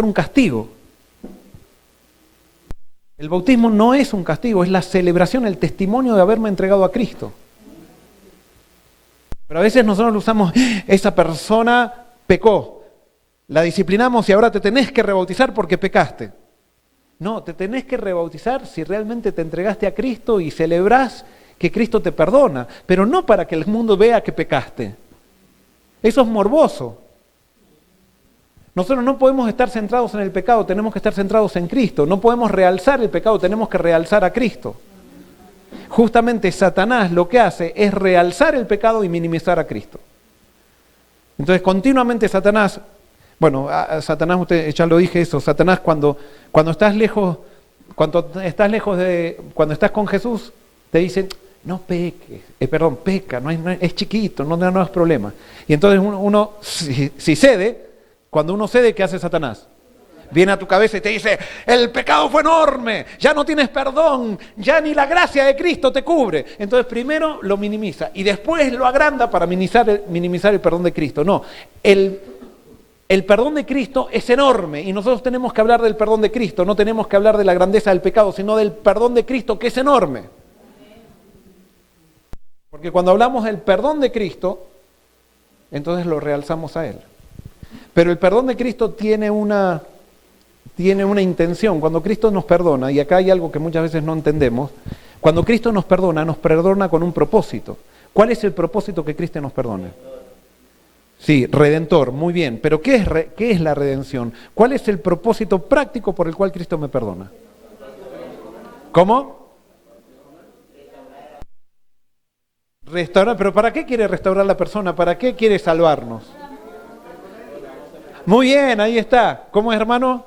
un castigo. El bautismo no es un castigo, es la celebración, el testimonio de haberme entregado a Cristo. Pero a veces nosotros lo usamos, esa persona pecó, la disciplinamos y ahora te tenés que rebautizar porque pecaste. No, te tenés que rebautizar si realmente te entregaste a Cristo y celebrás que Cristo te perdona, pero no para que el mundo vea que pecaste. Eso es morboso. Nosotros no podemos estar centrados en el pecado, tenemos que estar centrados en Cristo. No podemos realzar el pecado, tenemos que realzar a Cristo. Justamente Satanás lo que hace es realzar el pecado y minimizar a Cristo. Entonces continuamente Satanás, Satanás, usted ya lo dije eso, Satanás cuando estás lejos cuando estás con Jesús, te dice, no peques, peca, es chiquito, no es problema. Y entonces uno si cede, cuando uno cede, ¿qué hace Satanás? Viene a tu cabeza y te dice, el pecado fue enorme, ya no tienes perdón, ya ni la gracia de Cristo te cubre. Entonces primero lo minimiza y después lo agranda para minimizar el perdón de Cristo. No, el perdón de Cristo es enorme y nosotros tenemos que hablar del perdón de Cristo, no tenemos que hablar de la grandeza del pecado, sino del perdón de Cristo que es enorme. Porque cuando hablamos del perdón de Cristo, entonces lo realzamos a Él. Pero el perdón de Cristo tiene una intención. Cuando Cristo nos perdona, y acá hay algo que muchas veces no entendemos, cuando Cristo nos perdona con un propósito. ¿Cuál es el propósito que Cristo nos perdone? Sí, redentor, muy bien. Pero ¿qué es la redención? ¿Cuál es el propósito práctico por el cual Cristo me perdona? ¿Cómo? Restaurar. ¿Pero para qué quiere restaurar la persona? ¿Para qué quiere salvarnos? Muy bien, ahí está. ¿Cómo es, hermano?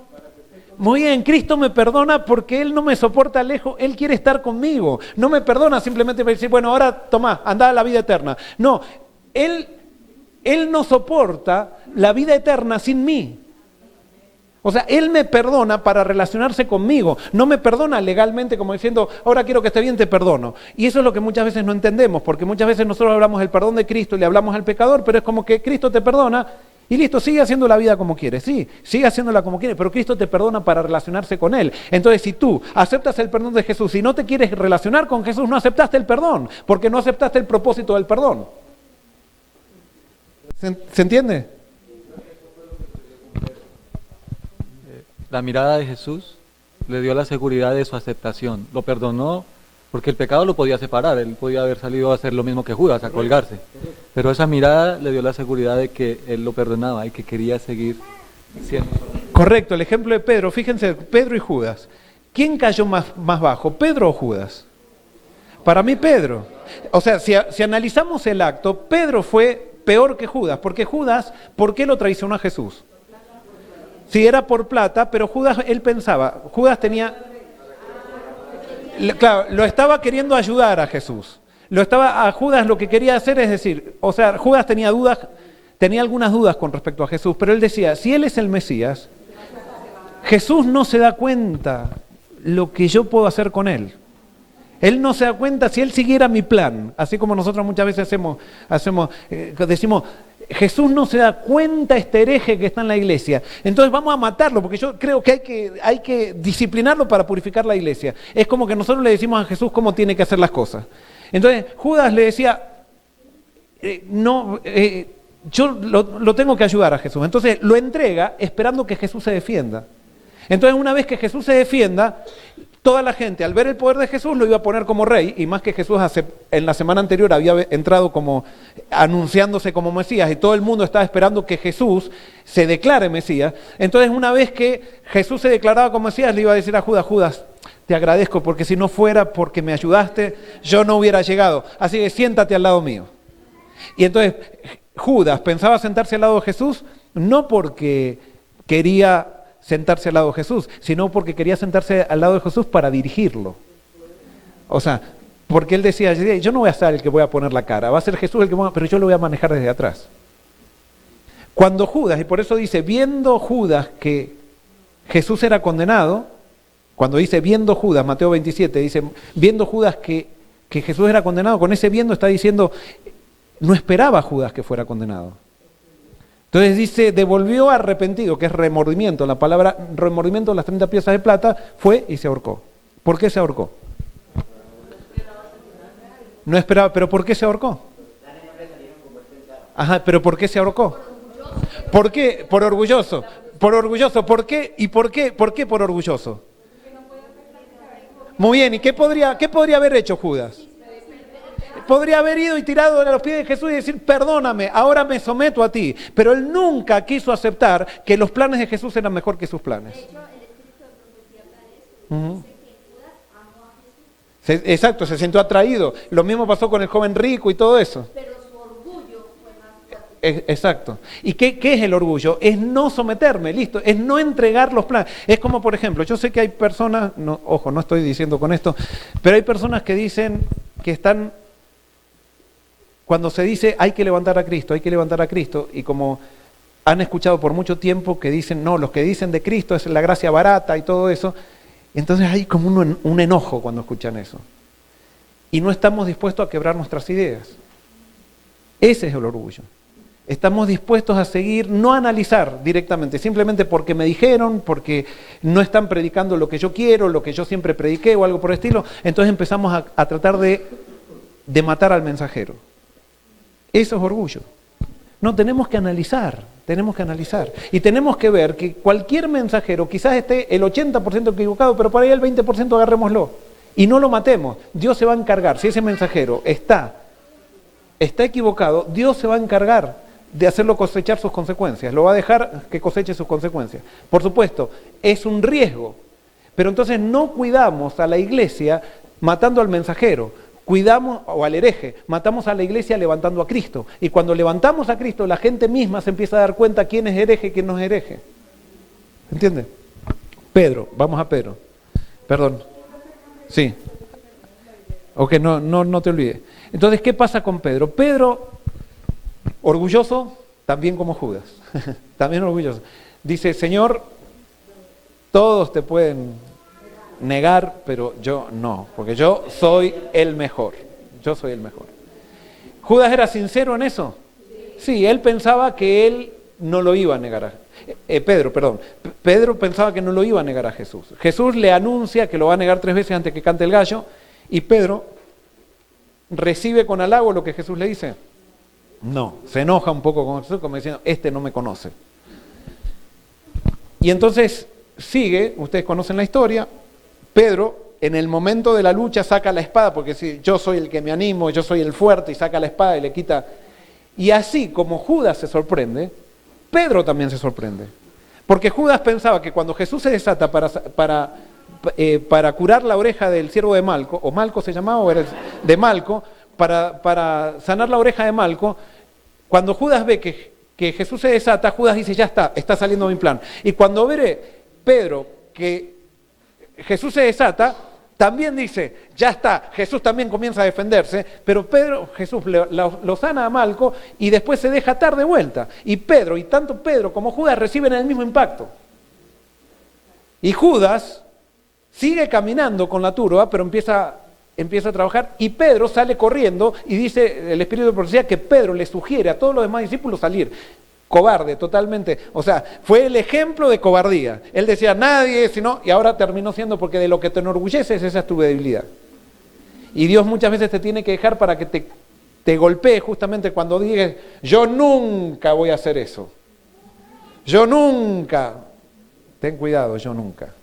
Muy bien, Cristo me perdona porque Él no me soporta lejos, Él quiere estar conmigo. No me perdona simplemente para decir, bueno, ahora tomá, andá a la vida eterna. No, Él no soporta la vida eterna sin mí. O sea, Él me perdona para relacionarse conmigo. No me perdona legalmente como diciendo, ahora quiero que esté bien, te perdono. Y eso es lo que muchas veces no entendemos, porque muchas veces nosotros hablamos del perdón de Cristo y le hablamos al pecador, pero es como que Cristo te perdona y listo, sigue haciendo la vida como quieres. Sí, sigue haciéndola como quieres, pero Cristo te perdona para relacionarse con Él. Entonces, si tú aceptas el perdón de Jesús y no te quieres relacionar con Jesús, no aceptaste el perdón, porque no aceptaste el propósito del perdón. ¿Se entiende? La mirada de Jesús le dio la seguridad de su aceptación. Lo perdonó porque el pecado lo podía separar. Él podía haber salido a hacer lo mismo que Judas, a colgarse. Pero esa mirada le dio la seguridad de que Él lo perdonaba y que quería seguir siendo. Correcto, el ejemplo de Pedro. Fíjense, Pedro y Judas. ¿Quién cayó más bajo, Pedro o Judas? Para mí, Pedro. O sea, si analizamos el acto, Pedro fue peor que Judas. Porque Judas, ¿por qué lo traicionó a Jesús? Sí, era por plata, pero Judas, él pensaba, Judas tenía... Claro, lo estaba queriendo ayudar a Jesús. A Judas lo que quería hacer es decir, o sea, Judas tenía algunas dudas con respecto a Jesús, pero él decía, si Él es el Mesías, Jesús no se da cuenta lo que yo puedo hacer con Él. Él no se da cuenta si Él siguiera mi plan, así como nosotros muchas veces decimos, Jesús no se da cuenta este hereje que está en la iglesia, entonces vamos a matarlo, porque yo creo que hay que disciplinarlo para purificar la iglesia. Es como que nosotros le decimos a Jesús cómo tiene que hacer las cosas. Entonces Judas le decía, yo lo tengo que ayudar a Jesús. Entonces lo entrega esperando que Jesús se defienda. Entonces una vez que Jesús se defienda, toda la gente al ver el poder de Jesús lo iba a poner como rey, y más que Jesús en la semana anterior había entrado como anunciándose como Mesías y todo el mundo estaba esperando que Jesús se declare Mesías. Entonces una vez que Jesús se declaraba como Mesías, le iba a decir a Judas, Judas, te agradezco porque si no fuera porque me ayudaste, yo no hubiera llegado, así que siéntate al lado mío. Y entonces Judas pensaba sentarse al lado de Jesús no porque quería sentarse al lado de Jesús, sino porque quería sentarse al lado de Jesús para dirigirlo. O sea, porque él decía, yo no voy a ser el que voy a poner la cara, va a ser Jesús el que pero yo lo voy a manejar desde atrás. Cuando Judas, y por eso dice, viendo Judas que Jesús era condenado, cuando dice viendo Judas, Mateo 27, dice, viendo Judas que Jesús era condenado, con ese viendo está diciendo, no esperaba Judas que fuera condenado. Entonces dice, devolvió arrepentido, que es remordimiento. La palabra remordimiento, las 30 piezas de plata, fue y se ahorcó. ¿Por qué se ahorcó? No esperaba, pero ¿por qué se ahorcó? Ajá, pero ¿por qué se ahorcó? ¿Por qué? Por orgulloso. Por orgulloso. ¿Por qué? ¿Y por qué? ¿Por qué por orgulloso? Muy bien, ¿y qué podría haber hecho Judas? Podría haber ido y tirado a los pies de Jesús y decir, perdóname, ahora me someto a ti. Pero él nunca quiso aceptar que los planes de Jesús eran mejor que sus planes. Exacto, se sintió atraído. Lo mismo pasó con el joven rico y todo eso. Pero su orgullo fue más fuerte. Exacto. ¿Y qué es el orgullo? Es no someterme, listo. Es no entregar los planes. Es como, por ejemplo, yo sé que hay personas, ojo, no estoy diciendo con esto, pero hay personas que dicen que están, cuando se dice hay que levantar a Cristo, y como han escuchado por mucho tiempo que dicen, no, los que dicen de Cristo es la gracia barata y todo eso, entonces hay como un enojo cuando escuchan eso. Y no estamos dispuestos a quebrar nuestras ideas. Ese es el orgullo. Estamos dispuestos a seguir, no a analizar directamente, simplemente porque me dijeron, porque no están predicando lo que yo quiero, lo que yo siempre prediqué o algo por el estilo, entonces empezamos a tratar de matar al mensajero. Eso es orgullo. No, tenemos que analizar. Y tenemos que ver que cualquier mensajero, quizás esté el 80% equivocado, pero por ahí el 20% agarrémoslo. Y no lo matemos. Dios se va a encargar. Si ese mensajero está equivocado, Dios se va a encargar de hacerlo cosechar sus consecuencias. Lo va a dejar que coseche sus consecuencias. Por supuesto, es un riesgo. Pero entonces no cuidamos a la iglesia matando al mensajero. Cuidamos, o al hereje, matamos a la iglesia levantando a Cristo. Y cuando levantamos a Cristo, la gente misma se empieza a dar cuenta quién es hereje y quién no es hereje. ¿Entiendes? Pedro, vamos a Pedro. Perdón. Sí. Ok, no te olvides. Entonces, ¿qué pasa con Pedro? Pedro, orgulloso, también como Judas. También orgulloso. Dice, Señor, todos te pueden negar, pero yo no, porque yo soy el mejor. Yo soy el mejor. ¿Judas era sincero en eso? Sí, él pensaba que él no lo iba a negar. Pedro pensaba que no lo iba a negar a Jesús. Jesús le anuncia que lo va a negar 3 veces antes que cante el gallo, y Pedro recibe con halago lo que Jesús le dice. No, se enoja un poco con Jesús, como diciendo, este no me conoce. Y entonces sigue, ustedes conocen la historia. Pedro, en el momento de la lucha, saca la espada, porque si yo soy el que me animo, yo soy el fuerte, y saca la espada y le quita. Y así como Judas se sorprende, Pedro también se sorprende. Porque Judas pensaba que cuando Jesús se desata para curar la oreja del siervo de Malco, o Malco se llamaba, o era de Malco, para sanar la oreja de Malco, cuando Judas ve que Jesús se desata, Judas dice, ya está saliendo mi plan. Y cuando ve Pedro que Jesús se desata, también dice, ya está, Jesús también comienza a defenderse, pero Jesús lo sana a Malco y después se deja atar de vuelta. Y tanto Pedro como Judas reciben el mismo impacto. Y Judas sigue caminando con la turba, pero empieza a trabajar, y Pedro sale corriendo, y dice el Espíritu de Profecía que Pedro le sugiere a todos los demás discípulos salir. Cobarde, totalmente. O sea, fue el ejemplo de cobardía. Él decía, nadie, sino, y ahora terminó siendo, porque de lo que te enorgulleces, esa es tu debilidad. Y Dios muchas veces te tiene que dejar para que te golpee justamente cuando digas, yo nunca voy a hacer eso. Yo nunca. Ten cuidado, yo nunca.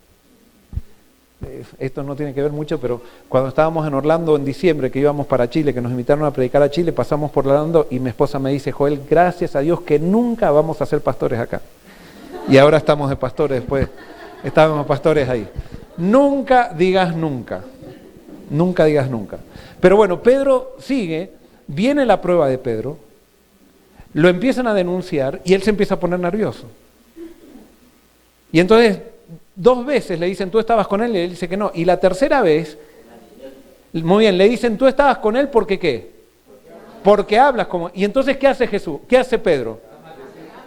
Esto no tiene que ver mucho, pero cuando estábamos en Orlando en diciembre, que íbamos para Chile, que nos invitaron a predicar a Chile, pasamos por Orlando y mi esposa me dice, Joel, gracias a Dios que nunca vamos a ser pastores acá. Y ahora estamos de pastores, después estábamos pastores ahí. Nunca digas nunca. Nunca digas nunca. Pero bueno, Pedro sigue, viene la prueba de Pedro, lo empiezan a denunciar y él se empieza a poner nervioso. Y entonces 2 veces le dicen, ¿tú estabas con él? Y él dice que no. Y la tercera vez, muy bien, le dicen, ¿tú estabas con él porque qué? Porque hablas como... Y entonces, ¿qué hace Jesús? ¿Qué hace Pedro?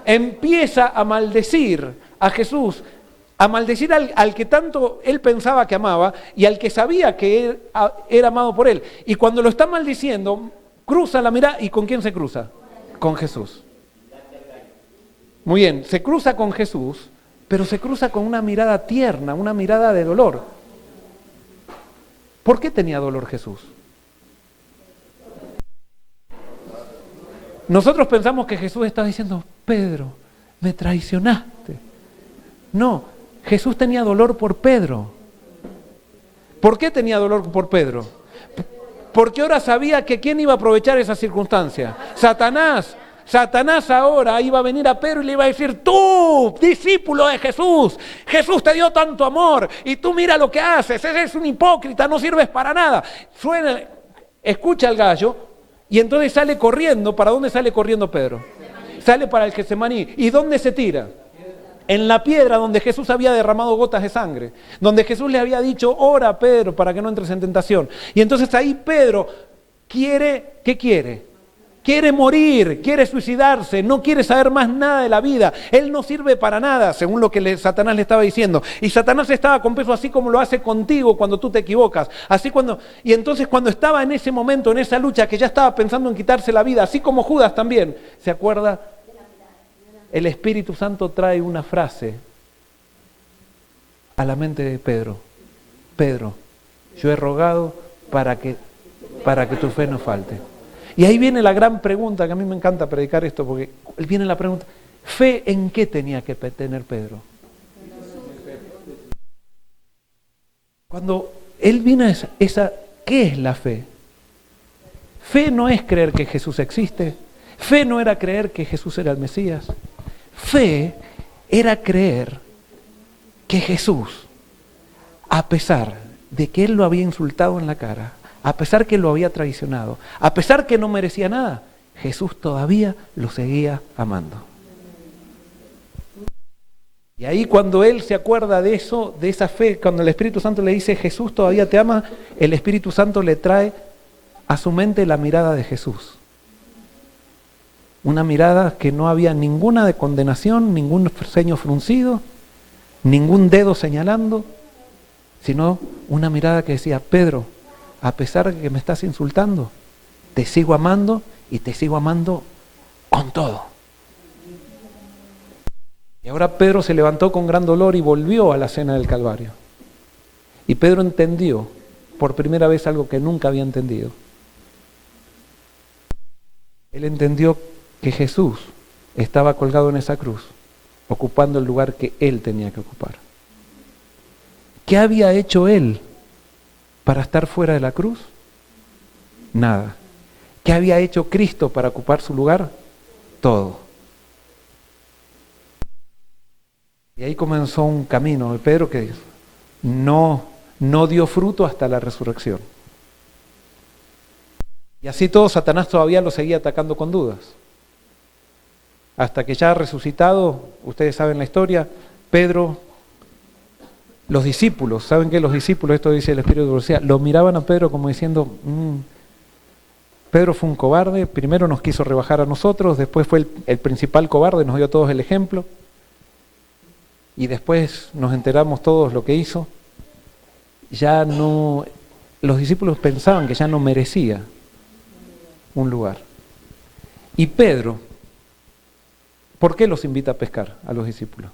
Empieza a maldecir a Jesús, a maldecir al que tanto él pensaba que amaba y al que sabía que era amado por él. Y cuando lo está maldiciendo, cruza la mirada. ¿Y con quién se cruza? Con Jesús. Muy bien, se cruza con Jesús, pero se cruza con una mirada tierna, una mirada de dolor. ¿Por qué tenía dolor Jesús? Nosotros pensamos que Jesús estaba diciendo, Pedro, me traicionaste. No, Jesús tenía dolor por Pedro. ¿Por qué tenía dolor por Pedro? Porque ahora sabía que ¿quién iba a aprovechar esa circunstancia? Satanás. Satanás ahora iba a venir a Pedro y le iba a decir, tú, discípulo de Jesús, Jesús te dio tanto amor y tú mira lo que haces, eres un hipócrita, no sirves para nada. Suena, escucha al gallo y entonces sale corriendo. ¿Para dónde sale corriendo Pedro? Sale para el Getsemaní. ¿Y dónde se tira? En la piedra donde Jesús había derramado gotas de sangre, donde Jesús le había dicho, ora Pedro para que no entres en tentación. Y entonces ahí Pedro quiere, ¿qué quiere? Quiere morir, quiere suicidarse, no quiere saber más nada de la vida. Él no sirve para nada, según lo que Satanás le estaba diciendo. Y Satanás estaba con peso así como lo hace contigo cuando tú te equivocas. Y entonces cuando estaba en ese momento, en esa lucha, que ya estaba pensando en quitarse la vida, así como Judas también, ¿se acuerda? El Espíritu Santo trae una frase a la mente de Pedro. Pedro, yo he rogado para que tu fe no falte. Y ahí viene la gran pregunta, que a mí me encanta predicar esto, porque viene la pregunta, ¿fe en qué tenía que tener Pedro? Cuando él vino a esa, ¿qué es la fe? Fe no es creer que Jesús existe, fe no era creer que Jesús era el Mesías, fe era creer que Jesús, a pesar de que él lo había insultado en la cara, a pesar que lo había traicionado, a pesar que no merecía nada, Jesús todavía lo seguía amando. Y ahí cuando él se acuerda de eso, de esa fe, cuando el Espíritu Santo le dice Jesús todavía te ama, el Espíritu Santo le trae a su mente la mirada de Jesús. Una mirada que no había ninguna de condenación, ningún ceño fruncido, ningún dedo señalando, sino una mirada que decía, Pedro, a pesar de que me estás insultando, te sigo amando y te sigo amando con todo. Y ahora Pedro se levantó con gran dolor y volvió a la cena del Calvario. Y Pedro entendió por primera vez algo que nunca había entendido. Él entendió que Jesús estaba colgado en esa cruz, ocupando el lugar que él tenía que ocupar. ¿Qué había hecho él para estar fuera de la cruz? Nada. ¿Qué había hecho Cristo para ocupar su lugar? Todo. Y ahí comenzó un camino de Pedro que no dio fruto hasta la resurrección. Y así todo, Satanás todavía lo seguía atacando con dudas. Hasta que ya resucitado, ustedes saben la historia, Pedro, los discípulos, ¿saben qué? Los discípulos, esto dice el Espíritu de Profecía, lo miraban a Pedro como diciendo, Pedro fue un cobarde, primero nos quiso rebajar a nosotros, después fue el principal cobarde, nos dio a todos el ejemplo, y después nos enteramos todos lo que hizo. Ya no, los discípulos pensaban que ya no merecía un lugar. Y Pedro, ¿por qué los invita a pescar a los discípulos?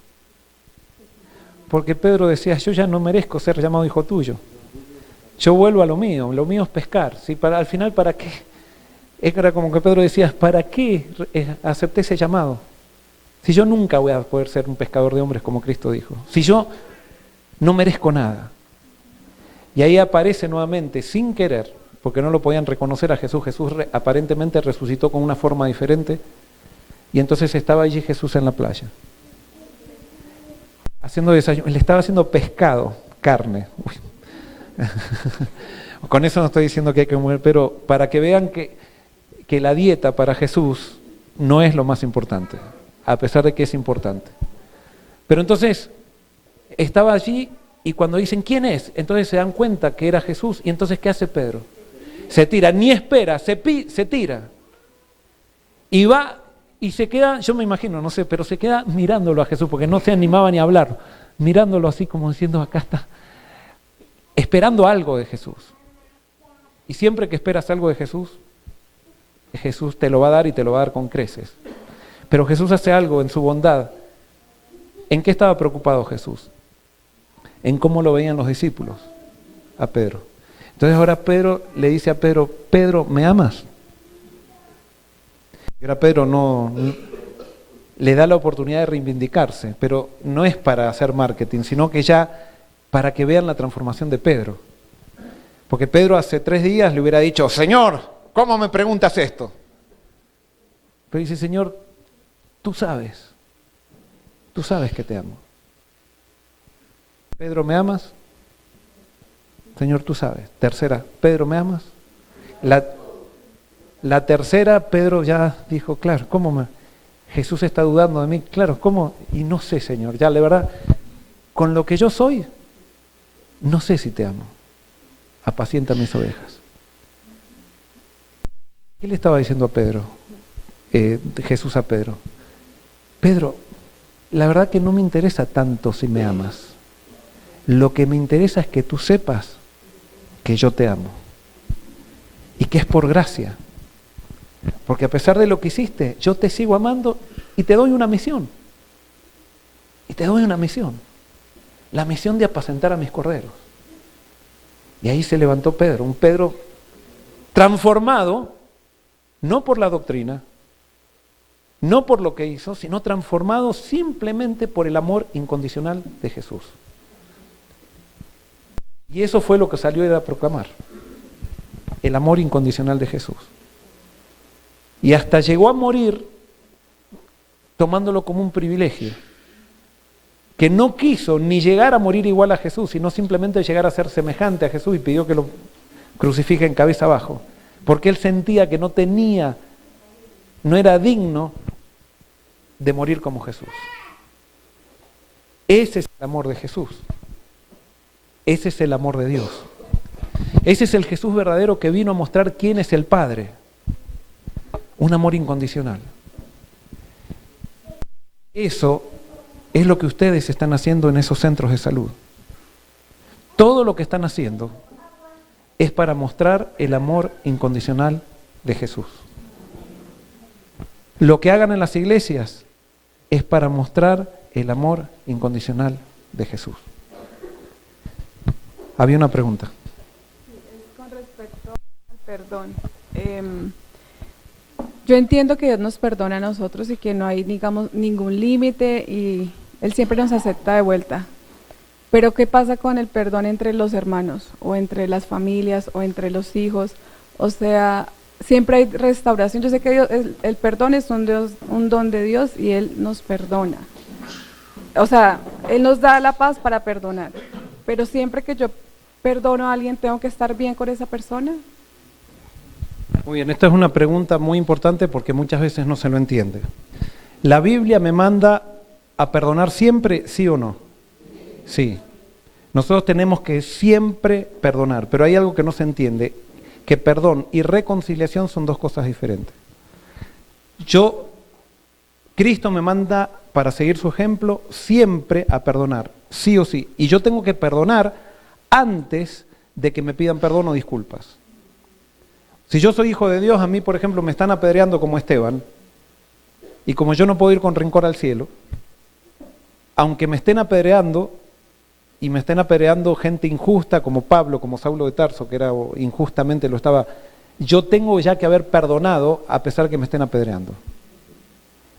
Porque Pedro decía, yo ya no merezco ser llamado hijo tuyo. Yo vuelvo a lo mío es pescar. ¿Sí? Al final, ¿para qué? Era como que Pedro decía, ¿para qué acepté ese llamado? Si yo nunca voy a poder ser un pescador de hombres como Cristo dijo. Si yo no merezco nada. Y ahí aparece nuevamente, sin querer, porque no lo podían reconocer a Jesús. Jesús aparentemente resucitó con una forma diferente. Y entonces estaba allí Jesús en la playa. Haciendo desayuno, le estaba haciendo pescado, carne. Con eso no estoy diciendo que hay que comer, pero para que vean que la dieta para Jesús no es lo más importante, a pesar de que es importante. Pero entonces, estaba allí y cuando dicen ¿quién es? Entonces se dan cuenta que era Jesús. Y entonces ¿qué hace Pedro? Se tira, ni espera, se tira. Y va y se queda, yo me imagino, no sé, pero se queda mirándolo a Jesús, porque no se animaba ni a hablar, mirándolo así como diciendo, acá está, esperando algo de Jesús. Y siempre que esperas algo de Jesús, Jesús te lo va a dar y te lo va a dar con creces. Pero Jesús hace algo en su bondad. ¿En qué estaba preocupado Jesús? En cómo lo veían los discípulos a Pedro. Entonces ahora Pedro le dice a Pedro, Pedro, ¿me amas? Y ahora Pedro no le da la oportunidad de reivindicarse, pero no es para hacer marketing, sino que ya para que vean la transformación de Pedro. Porque Pedro hace 3 días le hubiera dicho, Señor, ¿cómo me preguntas esto? Pero dice, Señor, tú sabes que te amo. Pedro, ¿me amas? Señor, tú sabes. Tercera, Pedro, ¿me amas? La tercera, Pedro ya dijo, claro, Jesús está dudando de mí, claro, ¿cómo? Y no sé, Señor, ya la verdad, con lo que yo soy, no sé si te amo. Apacienta mis ovejas. ¿Qué le estaba diciendo a Pedro? Jesús a Pedro. Pedro, la verdad que no me interesa tanto si me amas. Lo que me interesa es que tú sepas que yo te amo. Y que es por gracia. Porque a pesar de lo que hiciste, yo te sigo amando y te doy una misión. La misión de apacentar a mis corderos. Y ahí se levantó Pedro, un Pedro transformado, no por la doctrina, no por lo que hizo, sino transformado simplemente por el amor incondicional de Jesús. Y eso fue lo que salió a proclamar, el amor incondicional de Jesús. Y hasta llegó a morir tomándolo como un privilegio, que no quiso ni llegar a morir igual a Jesús, sino simplemente llegar a ser semejante a Jesús y pidió que lo crucifiquen cabeza abajo, porque él sentía que no era digno de morir como Jesús. Ese es el amor de Jesús. Ese es el amor de Dios. Ese es el Jesús verdadero que vino a mostrar quién es el Padre. Un amor incondicional. Eso es lo que ustedes están haciendo en esos centros de salud. Todo lo que están haciendo es para mostrar el amor incondicional de Jesús. Lo que hagan en las iglesias es para mostrar el amor incondicional de Jesús. Había una pregunta. Es con respecto al perdón. Yo entiendo que Dios nos perdona a nosotros y que no hay, digamos, ningún límite y Él siempre nos acepta de vuelta. Pero ¿qué pasa con el perdón entre los hermanos o entre las familias o entre los hijos? O sea, siempre hay restauración. Yo sé que Dios, el perdón es un don de Dios y Él nos perdona. O sea, Él nos da la paz para perdonar. Pero siempre que yo perdono a alguien, ¿tengo que estar bien con esa persona? Muy bien, esta es una pregunta muy importante porque muchas veces no se lo entiende. ¿La Biblia me manda a perdonar siempre, sí o no? Sí. Nosotros tenemos que siempre perdonar, pero hay algo que no se entiende, que perdón y reconciliación son 2 cosas diferentes. Cristo me manda, para seguir su ejemplo, siempre a perdonar, sí o sí. Y yo tengo que perdonar antes de que me pidan perdón o disculpas. Si yo soy hijo de Dios, a mí, por ejemplo, me están apedreando como Esteban, y como yo no puedo ir con rencor al cielo, aunque me estén apedreando, y me estén apedreando gente injusta, como Pablo, como Saulo de Tarso, que era injustamente lo estaba, yo tengo ya que haber perdonado a pesar que me estén apedreando.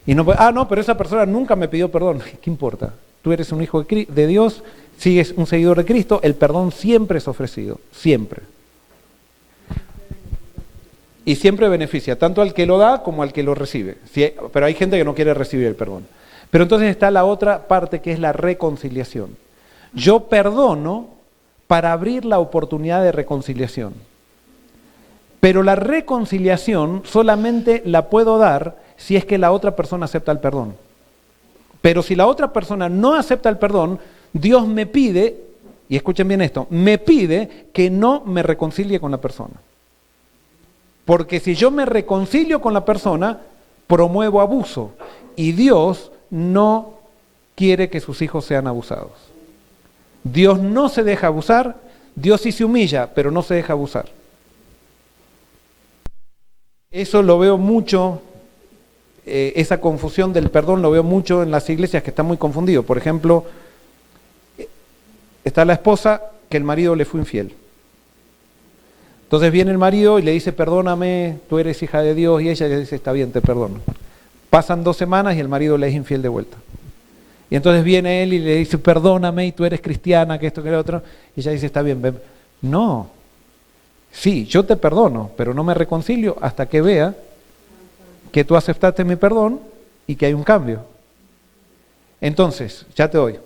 Y no, pero esa persona nunca me pidió perdón. ¿Qué importa? Tú eres un hijo de Dios, sigues un seguidor de Cristo, el perdón siempre es ofrecido, siempre. Y siempre beneficia, tanto al que lo da como al que lo recibe. Pero hay gente que no quiere recibir el perdón. Pero entonces está la otra parte que es la reconciliación. Yo perdono para abrir la oportunidad de reconciliación. Pero la reconciliación solamente la puedo dar si es que la otra persona acepta el perdón. Pero si la otra persona no acepta el perdón, Dios me pide, y escuchen bien esto, me pide que no me reconcilie con la persona. Porque si yo me reconcilio con la persona, promuevo abuso. Y Dios no quiere que sus hijos sean abusados. Dios no se deja abusar, Dios sí se humilla, pero no se deja abusar. Eso lo veo mucho esa confusión del perdón lo veo mucho en las iglesias que están muy confundidos. Por ejemplo, está la esposa que el marido le fue infiel. Entonces viene el marido y le dice, perdóname, tú eres hija de Dios, y ella le dice, está bien, te perdono. Pasan 2 semanas y el marido le es infiel de vuelta. Y entonces viene él y le dice, perdóname, y tú eres cristiana, que esto, que lo otro. Y ella dice, está bien, ven. No, sí, yo te perdono, pero no me reconcilio hasta que vea que tú aceptaste mi perdón y que hay un cambio. Entonces, ya te doy.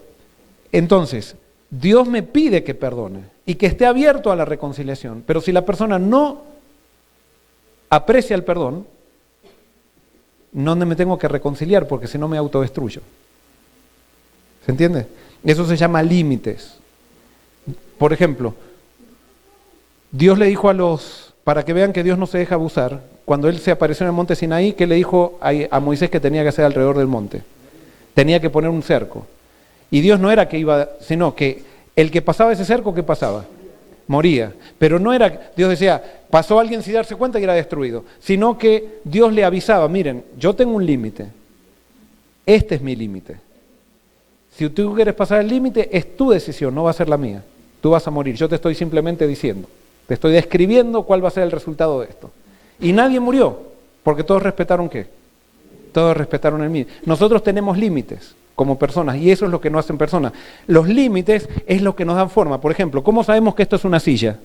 Entonces, Dios me pide que perdone y que esté abierto a la reconciliación, pero si la persona no aprecia el perdón, no me tengo que reconciliar porque si no me autodestruyo. ¿Se entiende? Eso se llama límites. Por ejemplo, Dios le dijo para que vean que Dios no se deja abusar, cuando Él se apareció en el monte Sinaí, ¿qué le dijo a Moisés que tenía que hacer alrededor del monte? Tenía que poner un cerco. Y Dios no era que iba, sino que el que pasaba ese cerco, ¿qué pasaba? Moría. Pero no era, Dios decía, pasó alguien sin darse cuenta y era destruido. Sino que Dios le avisaba, miren, yo tengo un límite. Este es mi límite. Si tú quieres pasar el límite, es tu decisión, no va a ser la mía. Tú vas a morir. Yo te estoy simplemente diciendo. Te estoy describiendo cuál va a ser el resultado de esto. Y nadie murió, porque todos respetaron ¿qué? Todos respetaron el mío. Nosotros tenemos límites como personas, y eso es lo que nos hacen personas. Los límites es lo que nos dan forma. Por ejemplo, ¿cómo sabemos que esto es una silla?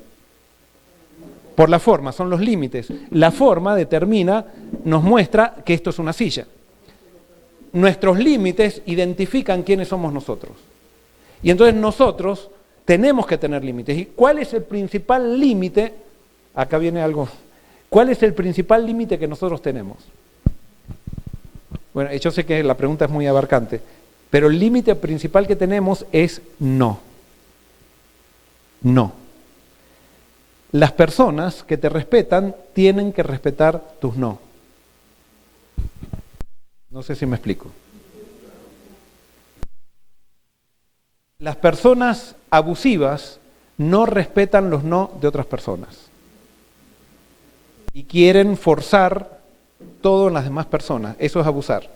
Por la forma, son los límites. La forma determina, nos muestra que esto es una silla. Nuestros límites identifican quiénes somos nosotros. Y entonces nosotros tenemos que tener límites. ¿Y cuál es el principal límite? Acá viene algo. ¿Cuál es el principal límite que nosotros tenemos? Bueno, yo sé que la pregunta es muy abarcante, pero el límite principal que tenemos es no. No. Las personas que te respetan tienen que respetar tus no. No sé si me explico. Las personas abusivas no respetan los no de otras personas y quieren forzar todo en las demás personas. Eso es abusar.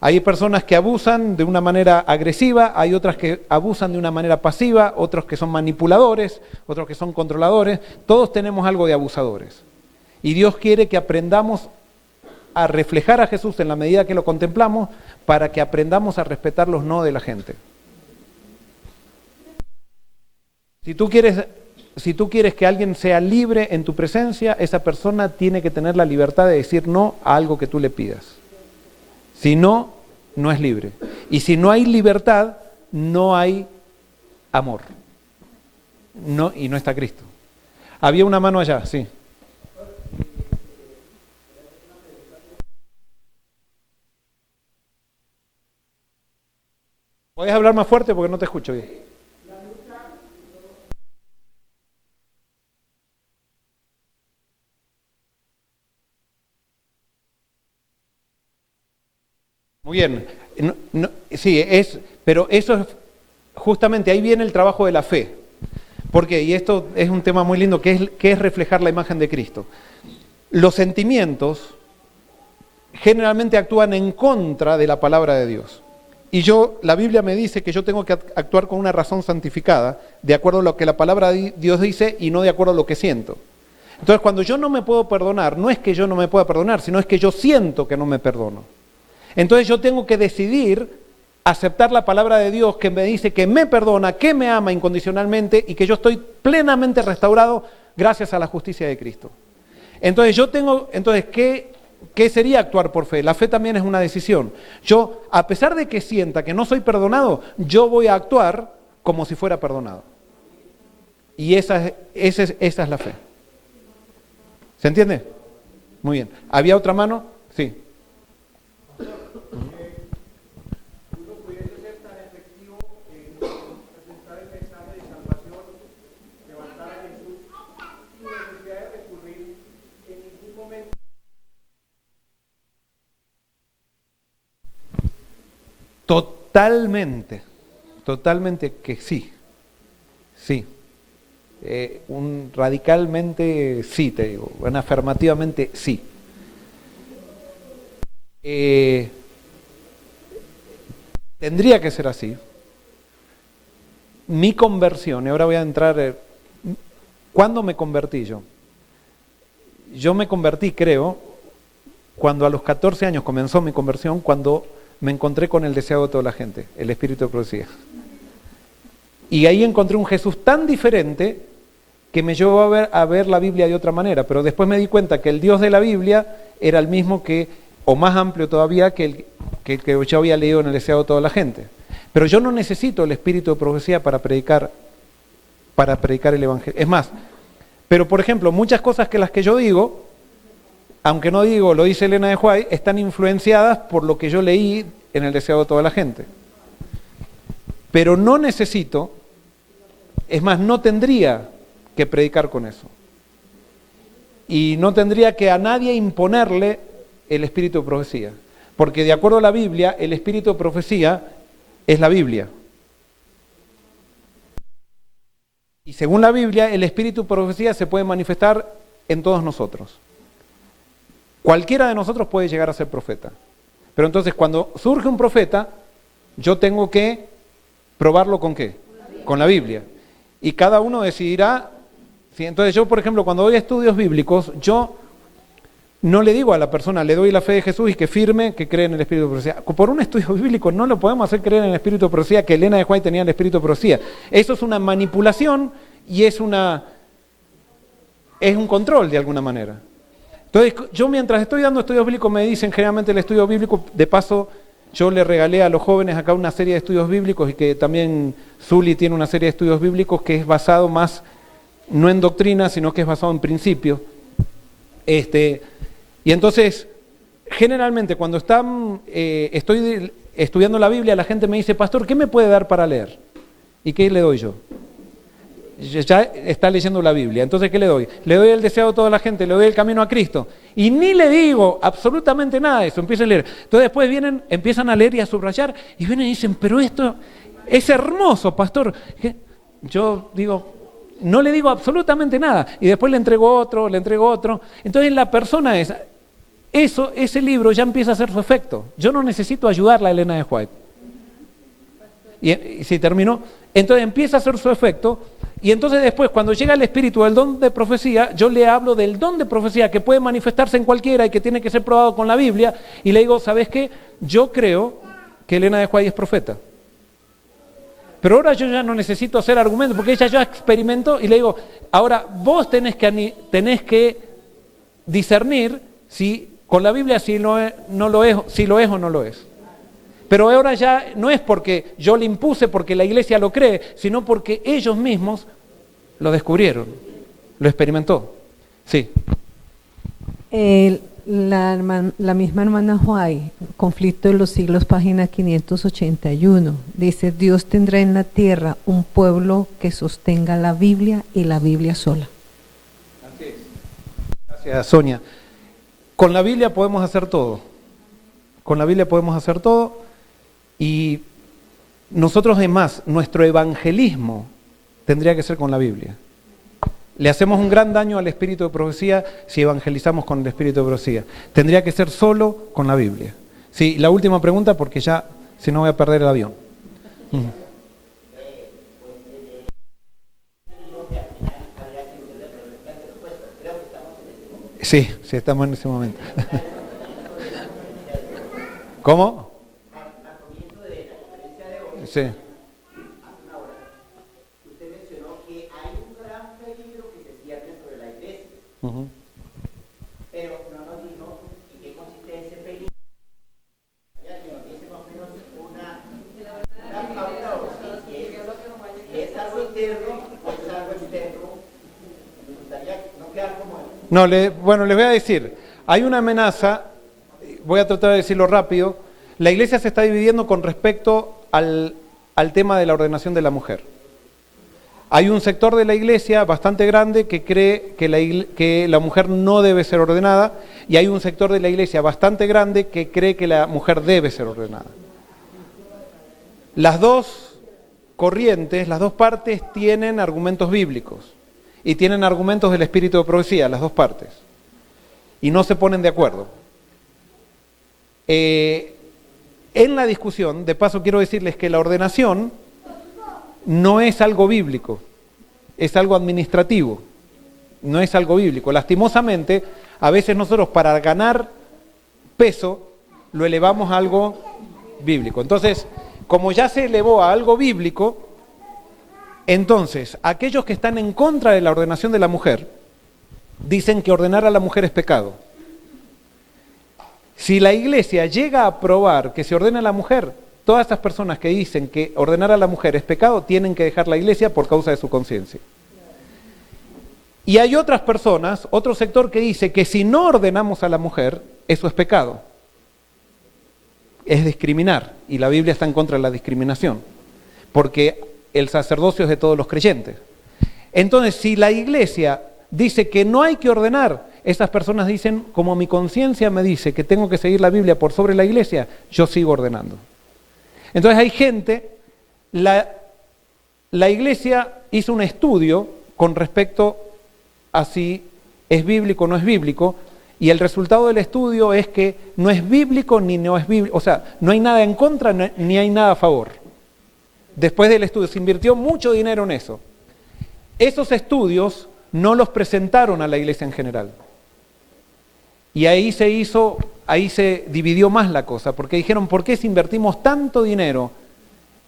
Hay personas que abusan de una manera agresiva, hay otras que abusan de una manera pasiva, otros que son manipuladores, otros que son controladores. Todos tenemos algo de abusadores. Y Dios quiere que aprendamos a reflejar a Jesús en la medida que lo contemplamos, para que aprendamos a respetar los no de la gente. Si tú quieres que alguien sea libre en tu presencia, esa persona tiene que tener la libertad de decir no a algo que tú le pidas. Si no, no es libre. Y si no hay libertad, no hay amor. No, y no está Cristo. Había una mano allá, sí. ¿Puedes hablar más fuerte porque no te escucho bien? Muy bien. Sí, pero eso es justamente, ahí viene el trabajo de la fe. ¿Por qué? Y esto es un tema muy lindo, que es reflejar la imagen de Cristo. Los sentimientos generalmente actúan en contra de la palabra de Dios. Y la Biblia me dice que yo tengo que actuar con una razón santificada, de acuerdo a lo que la palabra de Dios dice y no de acuerdo a lo que siento. Entonces, cuando yo no me puedo perdonar, no es que yo no me pueda perdonar, sino es que yo siento que no me perdono. Entonces yo tengo que decidir aceptar la palabra de Dios que me dice que me perdona, que me ama incondicionalmente y que yo estoy plenamente restaurado gracias a la justicia de Cristo. Entonces ¿qué sería actuar por fe? La fe también es una decisión. Yo, a pesar de que sienta que no soy perdonado, yo voy a actuar como si fuera perdonado. Y esa es la fe. ¿Se entiende? Muy bien. ¿Había otra mano? Sí. Totalmente que sí, radicalmente sí, te digo, afirmativamente sí. tendría que ser así. Mi conversión, y ahora voy a entrar, ¿cuándo me convertí yo? Yo me convertí, creo, cuando a los 14 años comenzó mi conversión, cuando me encontré con el deseo de toda la gente, el espíritu de profecía. Y ahí encontré un Jesús tan diferente que me llevó a ver la Biblia de otra manera, pero después me di cuenta que el Dios de la Biblia era el mismo que, o más amplio todavía, que el que yo había leído en el deseo de toda la gente. Pero yo no necesito el espíritu de profecía para predicar el evangelio. Es más, pero por ejemplo, muchas cosas que las que yo digo, aunque no digo, lo dice Elena de White, están influenciadas por lo que yo leí en el deseo de toda la gente. Pero no necesito, es más, no tendría que predicar con eso. Y no tendría que a nadie imponerle el espíritu de profecía. Porque de acuerdo a la Biblia, el espíritu de profecía es la Biblia. Y según la Biblia, el espíritu de profecía se puede manifestar en todos nosotros. Cualquiera de nosotros puede llegar a ser profeta. Pero entonces cuando surge un profeta, yo tengo que probarlo ¿con qué? Con la Biblia. Y cada uno decidirá. ¿Sí? Entonces yo, por ejemplo, cuando doy estudios bíblicos, yo no le digo a la persona, le doy la fe de Jesús y que firme que cree en el espíritu de profecía. Por un estudio bíblico no lo podemos hacer creer en el espíritu de profecía, que Elena de White tenía el espíritu de profecía. Eso es una manipulación y es un control de alguna manera. Entonces yo mientras estoy dando estudios bíblicos me dicen generalmente el estudio bíblico, de paso yo le regalé a los jóvenes acá una serie de estudios bíblicos y que también Zuli tiene una serie de estudios bíblicos que es basado más, no en doctrina, sino que es basado en principios. Y entonces, generalmente cuando estoy estudiando la Biblia, la gente me dice, pastor, ¿qué me puede dar para leer? ¿Y qué le doy yo? Ya está leyendo la Biblia, entonces ¿qué le doy? Le doy el deseo de toda la gente, le doy el camino a Cristo. Y ni le digo absolutamente nada de eso, empiezo a leer. Entonces después empiezan a leer y a subrayar, y vienen y dicen, pero esto es hermoso, pastor. Yo digo, no le digo absolutamente nada. Y después le entrego otro. Entonces la persona ese libro ya empieza a hacer su efecto. Yo no necesito ayudarla a Elena de White. Y si terminó, entonces empieza a hacer su efecto. Y entonces después, cuando llega el espíritu del don de profecía, yo le hablo del don de profecía que puede manifestarse en cualquiera y que tiene que ser probado con la Biblia. Y le digo, ¿sabes qué? Yo creo que Elena de White es profeta. Pero ahora yo ya no necesito hacer argumentos, porque ella ya experimentó, y le digo, ahora vos tenés que discernir si con la Biblia si lo es o no lo es. Pero ahora ya no es porque yo le impuse, porque la iglesia lo cree, sino porque ellos mismos lo descubrieron, lo experimentó. Sí. La misma hermana White, Conflicto de los Siglos, página 581, dice, Dios tendrá en la tierra un pueblo que sostenga la Biblia y la Biblia sola. Así es. Gracias, Sonia. Con la Biblia podemos hacer todo. Con la Biblia podemos hacer todo y nosotros, además, nuestro evangelismo tendría que ser con la Biblia. Le hacemos un gran daño al espíritu de profecía si evangelizamos con el espíritu de profecía. Tendría que ser solo con la Biblia. Sí, la última pregunta, porque ya, si no voy a perder el avión. Sí, estamos en ese momento. ¿Cómo? Sí. Uh-huh. Pero no nos dijo en qué consiste ese peligro. Ya que nos dice más o menos una pauta o si es algo interno o es algo externo. Me gustaría no quedar como él. No, bueno, les voy a decir, hay una amenaza, voy a tratar de decirlo rápido. La iglesia se está dividiendo con respecto al tema de la ordenación de la mujer. Hay un sector de la iglesia bastante grande que cree que la mujer no debe ser ordenada, y hay un sector de la iglesia bastante grande que cree que la mujer debe ser ordenada. Las dos corrientes, las dos partes tienen argumentos bíblicos y tienen argumentos del espíritu de profecía, las dos partes, y no se ponen de acuerdo. En la discusión, de paso quiero decirles que la ordenación no es algo bíblico, es algo administrativo, no es algo bíblico. Lastimosamente, a veces nosotros para ganar peso lo elevamos a algo bíblico. Entonces, como ya se elevó a algo bíblico, entonces aquellos que están en contra de la ordenación de la mujer dicen que ordenar a la mujer es pecado. Si la iglesia llega a aprobar que se ordene a la mujer, todas estas personas que dicen que ordenar a la mujer es pecado tienen que dejar la iglesia por causa de su conciencia. Y hay otras personas, otro sector que dice que si no ordenamos a la mujer, eso es pecado. Es discriminar, y la Biblia está en contra de la discriminación, porque el sacerdocio es de todos los creyentes. Entonces, si la iglesia dice que no hay que ordenar, esas personas dicen, como mi conciencia me dice que tengo que seguir la Biblia por sobre la iglesia, yo sigo ordenando. Entonces hay gente, la iglesia hizo un estudio con respecto a si es bíblico o no es bíblico, y el resultado del estudio es que no es bíblico ni no es bíblico, o sea, no hay nada en contra ni hay nada a favor. Después del estudio se invirtió mucho dinero en eso. Esos estudios no los presentaron a la iglesia en general. Y ahí se dividió más la cosa, porque dijeron, ¿por qué si invertimos tanto dinero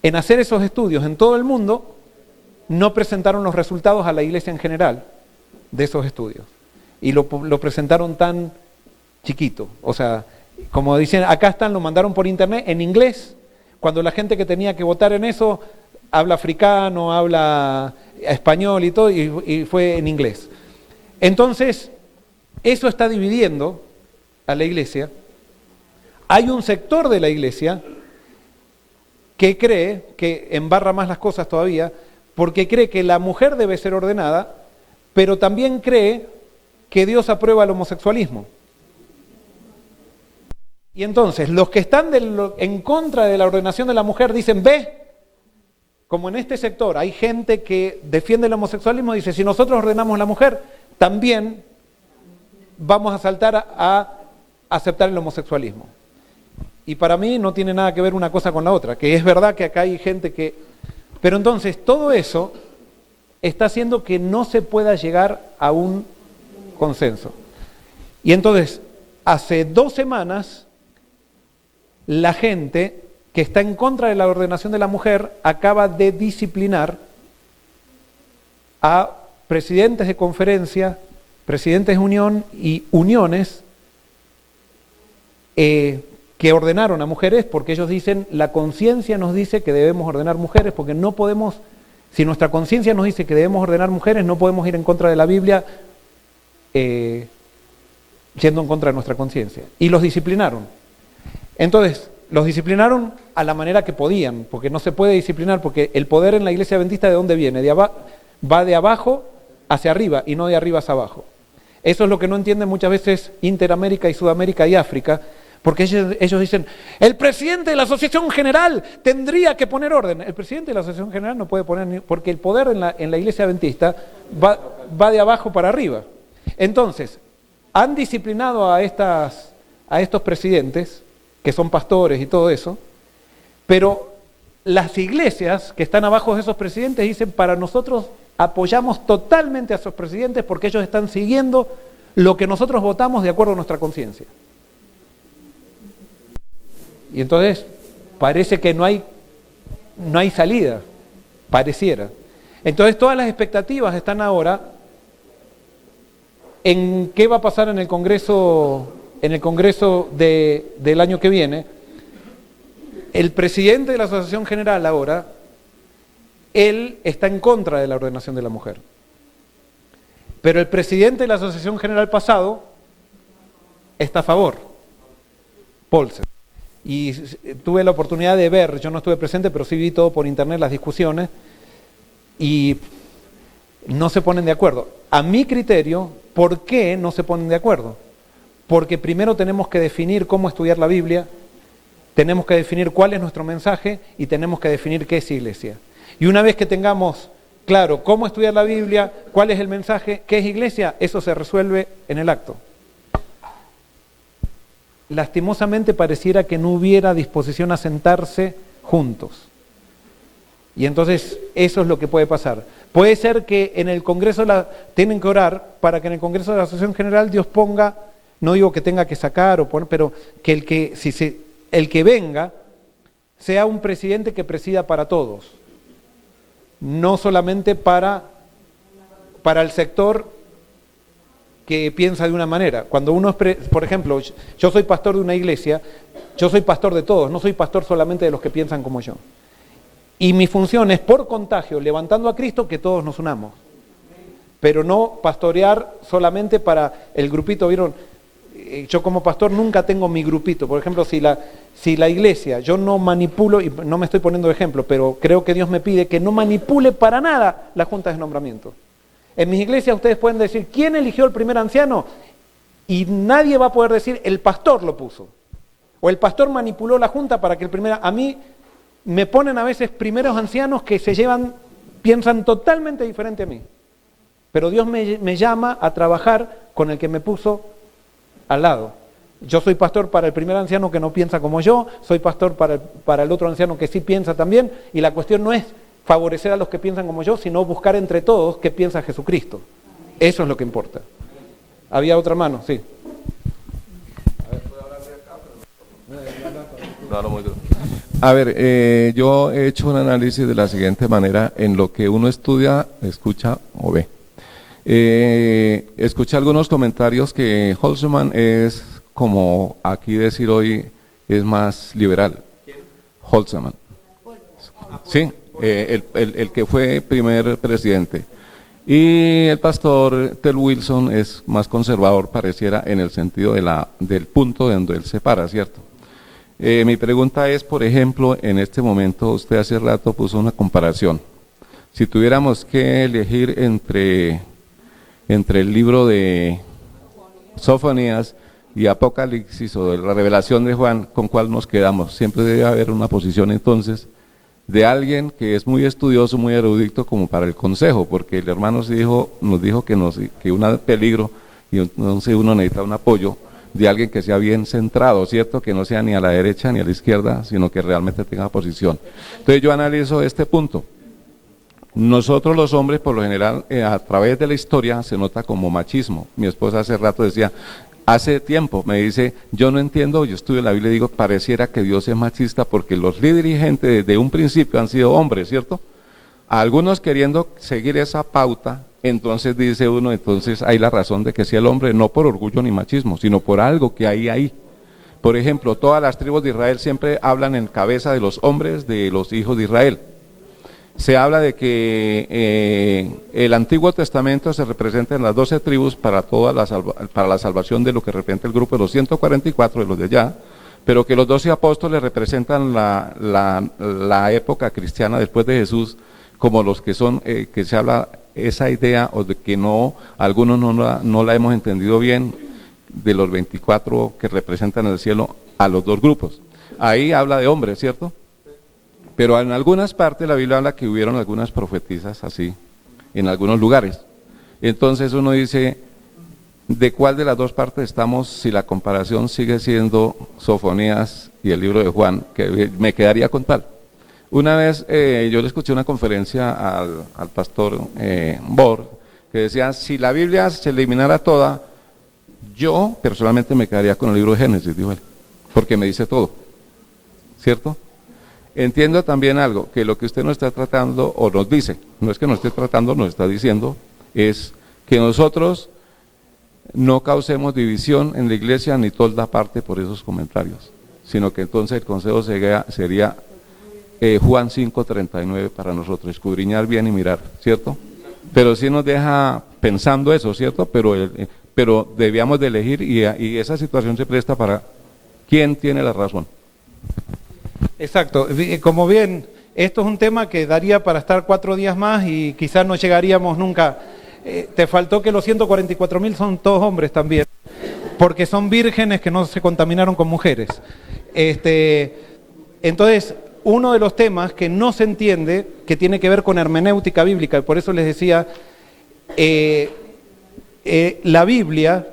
en hacer esos estudios en todo el mundo, no presentaron los resultados a la iglesia en general de esos estudios? Y lo presentaron tan chiquito. O sea, como dicen, acá están, lo mandaron por internet en inglés, cuando la gente que tenía que votar en eso habla africano, habla español y todo, y fue en inglés. Entonces, eso está dividiendo a la iglesia. Hay un sector de la iglesia que cree, que embarra más las cosas todavía, porque cree que la mujer debe ser ordenada, pero también cree que Dios aprueba el homosexualismo. Y entonces, los que están en contra de la ordenación de la mujer dicen, ve, como en este sector hay gente que defiende el homosexualismo, dice, si nosotros ordenamos a la mujer, también vamos a saltar a aceptar el homosexualismo. Y para mí no tiene nada que ver una cosa con la otra, que es verdad que acá hay gente que... Pero entonces, todo eso está haciendo que no se pueda llegar a un consenso. Y entonces, hace 2 semanas, la gente que está en contra de la ordenación de la mujer acaba de disciplinar a presidentes de conferencia, presidentes de unión y uniones que ordenaron a mujeres, porque ellos dicen, la conciencia nos dice que debemos ordenar mujeres, porque no podemos, si nuestra conciencia nos dice que debemos ordenar mujeres, no podemos ir en contra de la Biblia yendo en contra de nuestra conciencia. Y los disciplinaron. Entonces, los disciplinaron a la manera que podían, porque no se puede disciplinar, porque el poder en la iglesia adventista, ¿de dónde viene? Va de abajo hacia arriba y no de arriba hacia abajo. Eso es lo que no entienden muchas veces Interamérica y Sudamérica y África, porque ellos dicen, el presidente de la Asociación General tendría que poner orden. El presidente de la Asociación General no puede poner, porque el poder en la iglesia adventista va de abajo para arriba. Entonces, han disciplinado a estos presidentes, que son pastores y todo eso, pero las iglesias que están abajo de esos presidentes dicen, para nosotros apoyamos totalmente a esos presidentes porque ellos están siguiendo lo que nosotros votamos de acuerdo a nuestra conciencia. Y entonces parece que no hay salida, pareciera. Entonces todas las expectativas están ahora en qué va a pasar en el Congreso del año que viene. El presidente de la Asociación General ahora, él está en contra de la ordenación de la mujer. Pero el presidente de la Asociación General pasado está a favor, Paulsen. Y tuve la oportunidad de ver, yo no estuve presente, pero sí vi todo por internet, las discusiones, y no se ponen de acuerdo. A mi criterio, ¿por qué no se ponen de acuerdo? Porque primero tenemos que definir cómo estudiar la Biblia, tenemos que definir cuál es nuestro mensaje y tenemos que definir qué es iglesia. Y una vez que tengamos claro cómo estudiar la Biblia, cuál es el mensaje, qué es iglesia, eso se resuelve en el acto. lastimosamente pareciera que no hubiera disposición a sentarse juntos. Y entonces eso es lo que puede pasar. Puede ser que en el Congreso tienen que orar para que en el Congreso de la Asociación General Dios ponga, no digo que tenga que sacar o poner, pero que el que venga sea un presidente que presida para todos, no solamente para el sector que piensa de una manera. Cuando uno es, por ejemplo, yo soy pastor de una iglesia, yo soy pastor de todos, no soy pastor solamente de los que piensan como yo. Y mi función es, por contagio, levantando a Cristo, que todos nos unamos. Pero no pastorear solamente para el grupito, ¿vieron? Yo como pastor nunca tengo mi grupito. Por ejemplo, si la iglesia, yo no manipulo, y no me estoy poniendo de ejemplo, pero creo que Dios me pide que no manipule para nada las juntas de nombramiento. En mis iglesias ustedes pueden decir, ¿quién eligió el primer anciano? Y nadie va a poder decir, el pastor lo puso. O el pastor manipuló la junta para que el primer... A mí me ponen a veces primeros ancianos que piensan totalmente diferente a mí. Pero Dios me llama a trabajar con el que me puso al lado. Yo soy pastor para el primer anciano que no piensa como yo, soy pastor para el otro anciano que sí piensa también, y la cuestión no es favorecer a los que piensan como yo, sino buscar entre todos qué piensa Jesucristo. Eso es lo que importa. Había otra mano, sí. A ver, yo he hecho un análisis de la siguiente manera en lo que uno estudia, escucha o ve. Escuché algunos comentarios que Holzman es, como aquí decir hoy, es más liberal. Holzman. Sí, el que fue primer presidente. Y el pastor Tel Wilson es más conservador, pareciera, en el sentido del punto de donde él se para, ¿cierto? Mi pregunta es, por ejemplo, en este momento, usted hace rato puso una comparación. Si tuviéramos que elegir entre el libro de Sofonías y Apocalipsis o de la revelación de Juan, ¿con cuál nos quedamos? Siempre debe haber una posición entonces de alguien que es muy estudioso, muy erudito como para el consejo, porque el hermano nos dijo que un peligro y entonces uno necesita un apoyo de alguien que sea bien centrado, ¿cierto? Que no sea ni a la derecha ni a la izquierda, sino que realmente tenga posición. Entonces yo analizo este punto. Nosotros los hombres, por lo general, a través de la historia, se nota como machismo. Mi esposa hace rato decía, hace tiempo, me dice, yo no entiendo, yo estudio la Biblia y digo, pareciera que Dios es machista porque los dirigentes desde un principio han sido hombres, ¿cierto? Algunos queriendo seguir esa pauta, entonces dice uno, entonces hay la razón de que sea el hombre, no por orgullo ni machismo, sino por algo que hay ahí. Por ejemplo, todas las tribus de Israel siempre hablan en cabeza de los hombres, de los hijos de Israel. Se habla de que el Antiguo Testamento se representa en las 12 tribus para la salvación de lo que representa el grupo de los 144 de los de allá, pero que los 12 apóstoles representan la época cristiana después de Jesús, como los que son, que se habla esa idea, o de que algunos no la hemos entendido bien, de los 24 que representan el cielo a los dos grupos. Ahí habla de hombres, ¿cierto? Pero en algunas partes la Biblia habla que hubieron algunas profetisas así, en algunos lugares. Entonces uno dice, ¿de cuál de las dos partes estamos si la comparación sigue siendo Sofonías y el libro de Juan? Que me quedaría con tal. Una vez yo le escuché una conferencia al pastor Bor, que decía, si la Biblia se eliminara toda, yo personalmente me quedaría con el libro de Génesis, dijo él, porque me dice todo, ¿cierto? Entiendo también algo, que lo que usted nos está tratando, o nos dice, no es que nos esté tratando, nos está diciendo, es que nosotros no causemos división en la iglesia ni tolda parte por esos comentarios, sino que entonces el consejo sería Juan 5:39 para nosotros, escudriñar bien y mirar, ¿cierto? Pero sí nos deja pensando eso, ¿cierto? Pero debíamos de elegir y esa situación se presta para quién tiene la razón. Exacto, como bien, esto es un tema que daría para estar 4 días más y quizás no llegaríamos nunca. Te faltó que los 144.000 son todos hombres también, porque son vírgenes que no se contaminaron con mujeres. Entonces, uno de los temas que no se entiende, que tiene que ver con hermenéutica bíblica, y por eso les decía, la Biblia,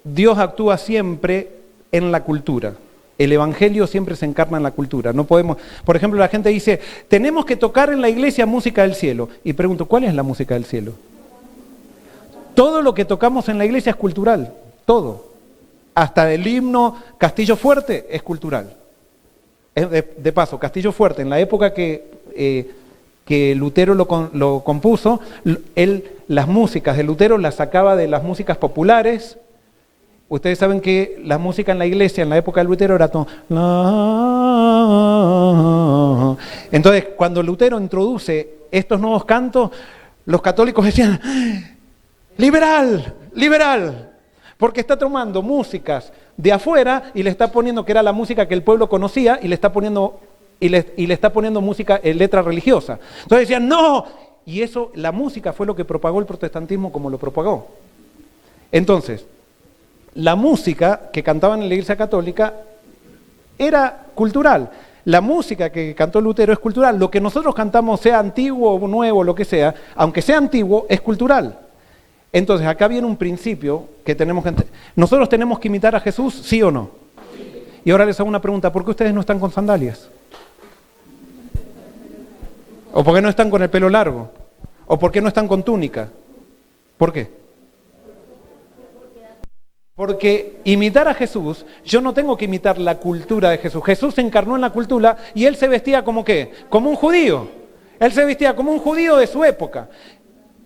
Dios actúa siempre en la cultura. El evangelio siempre se encarna en la cultura. No podemos, por ejemplo, la gente dice, tenemos que tocar en la iglesia música del cielo. Y pregunto, ¿cuál es la música del cielo? Todo lo que tocamos en la iglesia es cultural, todo. Hasta el himno Castillo Fuerte es cultural. De paso, Castillo Fuerte, en la época que Lutero lo compuso, las músicas de Lutero las sacaba de las músicas populares. Ustedes saben que la música en la iglesia en la época de Lutero era todo. Entonces, cuando Lutero introduce estos nuevos cantos, los católicos decían, liberal, liberal, porque está tomando músicas de afuera y le está poniendo, que era la música que el pueblo conocía, y le está poniendo música en letra religiosa. Entonces decían, no, y eso, la música fue lo que propagó el protestantismo como lo propagó. Entonces, la música que cantaban en la Iglesia Católica era cultural. La música que cantó Lutero es cultural. Lo que nosotros cantamos, sea antiguo o nuevo, lo que sea, aunque sea antiguo, es cultural. Entonces, acá viene un principio que tenemos que... ¿Nosotros tenemos que imitar a Jesús, sí o no? Y ahora les hago una pregunta, ¿por qué ustedes no están con sandalias? ¿O por qué no están con el pelo largo? ¿O por qué no están con túnica? ¿Por qué? Porque imitar a Jesús, yo no tengo que imitar la cultura de Jesús. Jesús se encarnó en la cultura y él se vestía como ¿qué? Como un judío. Él se vestía como un judío de su época.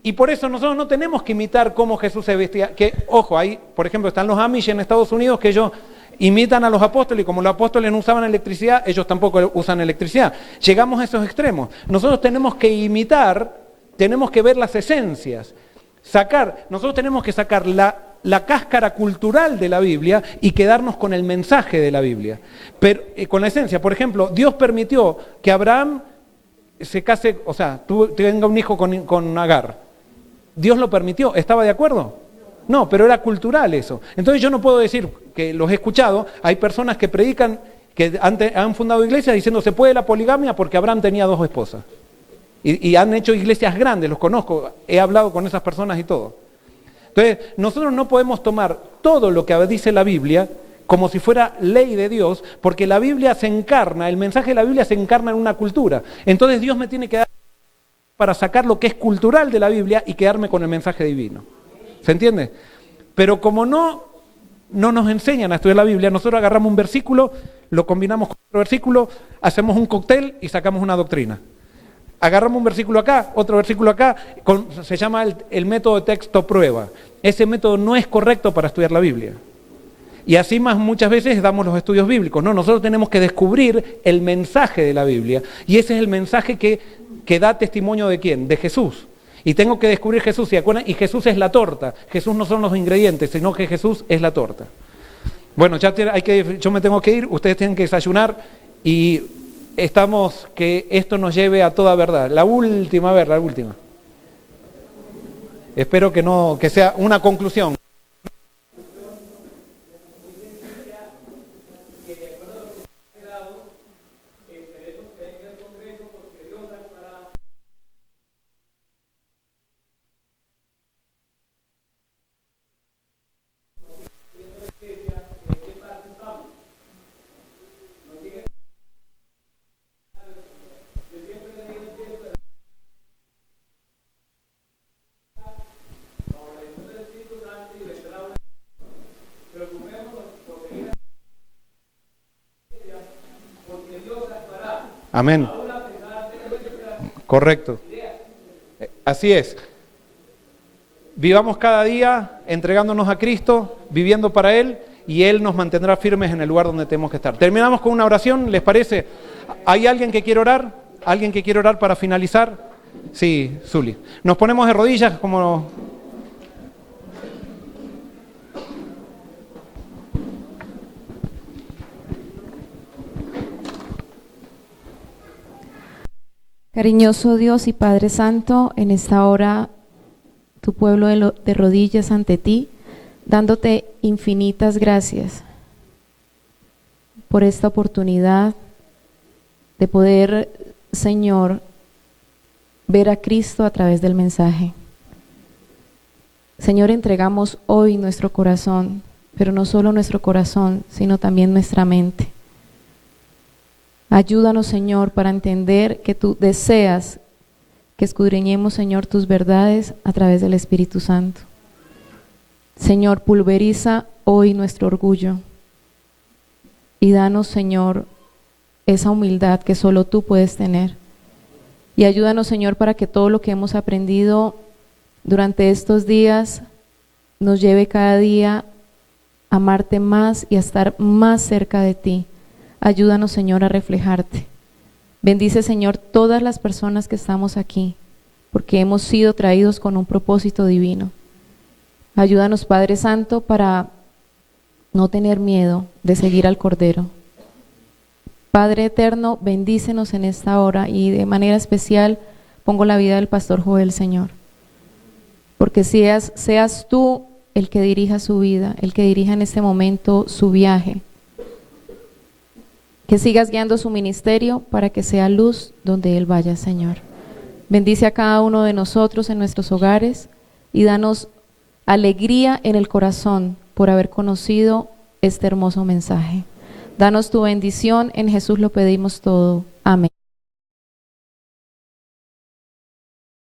Y por eso nosotros no tenemos que imitar cómo Jesús se vestía. Que, ojo, ahí, por ejemplo, están los Amish en Estados Unidos que ellos imitan a los apóstoles y como los apóstoles no usaban electricidad, ellos tampoco usan electricidad. Llegamos a esos extremos. Nosotros tenemos que imitar, tenemos que ver las esencias. Nosotros tenemos que sacar la cáscara cultural de la Biblia y quedarnos con el mensaje de la Biblia. Pero con la esencia, por ejemplo, Dios permitió que Abraham se case, o sea, tenga un hijo con Agar. Dios lo permitió, ¿estaba de acuerdo? No, pero era cultural eso. Entonces yo no puedo decir, que los he escuchado, hay personas que predican, que han fundado iglesias diciendo se puede la poligamia porque Abraham tenía 2 esposas. Y han hecho iglesias grandes, los conozco, he hablado con esas personas y todo. Entonces, nosotros no podemos tomar todo lo que dice la Biblia como si fuera ley de Dios, porque la Biblia se encarna, el mensaje de la Biblia se encarna en una cultura. Entonces Dios me tiene que dar para sacar lo que es cultural de la Biblia y quedarme con el mensaje divino. ¿Se entiende? Pero como no nos enseñan a estudiar la Biblia, nosotros agarramos un versículo, lo combinamos con otro versículo, hacemos un cóctel y sacamos una doctrina. Agarramos un versículo acá, otro versículo acá, se llama el método de texto prueba. Ese método no es correcto para estudiar la Biblia. Y así más muchas veces damos los estudios bíblicos. No, nosotros tenemos que descubrir el mensaje de la Biblia. Y ese es el mensaje que da testimonio de ¿quién? De Jesús. Y tengo que descubrir Jesús. Y Jesús es la torta. Jesús no son los ingredientes, sino que Jesús es la torta. Bueno, yo me tengo que ir, ustedes tienen que desayunar y... que esto nos lleve a toda verdad. La última. Espero que sea una conclusión. Amén. Correcto. Así es. Vivamos cada día entregándonos a Cristo, viviendo para Él, y Él nos mantendrá firmes en el lugar donde tenemos que estar. Terminamos con una oración, ¿les parece? ¿Hay alguien que quiere orar? ¿Alguien que quiere orar para finalizar? Sí, Zuli. Nos ponemos de rodillas como... Cariñoso Dios y Padre Santo, en esta hora tu pueblo de rodillas ante ti, dándote infinitas gracias por esta oportunidad de poder, Señor, ver a Cristo a través del mensaje. Señor, entregamos hoy nuestro corazón pero no solo nuestro corazón, sino también nuestra mente. Ayúdanos, Señor, para entender que tú deseas que escudriñemos, Señor, tus verdades a través del Espíritu Santo. Señor, pulveriza hoy nuestro orgullo y danos, Señor, esa humildad que solo tú puedes tener. Y ayúdanos, Señor, para que todo lo que hemos aprendido durante estos días nos lleve cada día a amarte más y a estar más cerca de ti. Ayúdanos, Señor, a reflejarte. Bendice, Señor, todas las personas que estamos aquí, porque hemos sido traídos con un propósito divino. Ayúdanos, Padre Santo, para no tener miedo de seguir al Cordero. Padre eterno, bendícenos en esta hora y de manera especial pongo la vida del pastor Joel, Señor. Porque seas tú el que dirija su vida, el que dirija en este momento su viaje. Que sigas guiando su ministerio para que sea luz donde él vaya, Señor. Bendice a cada uno de nosotros en nuestros hogares y danos alegría en el corazón por haber conocido este hermoso mensaje. Danos tu bendición, en Jesús lo pedimos todo. Amén.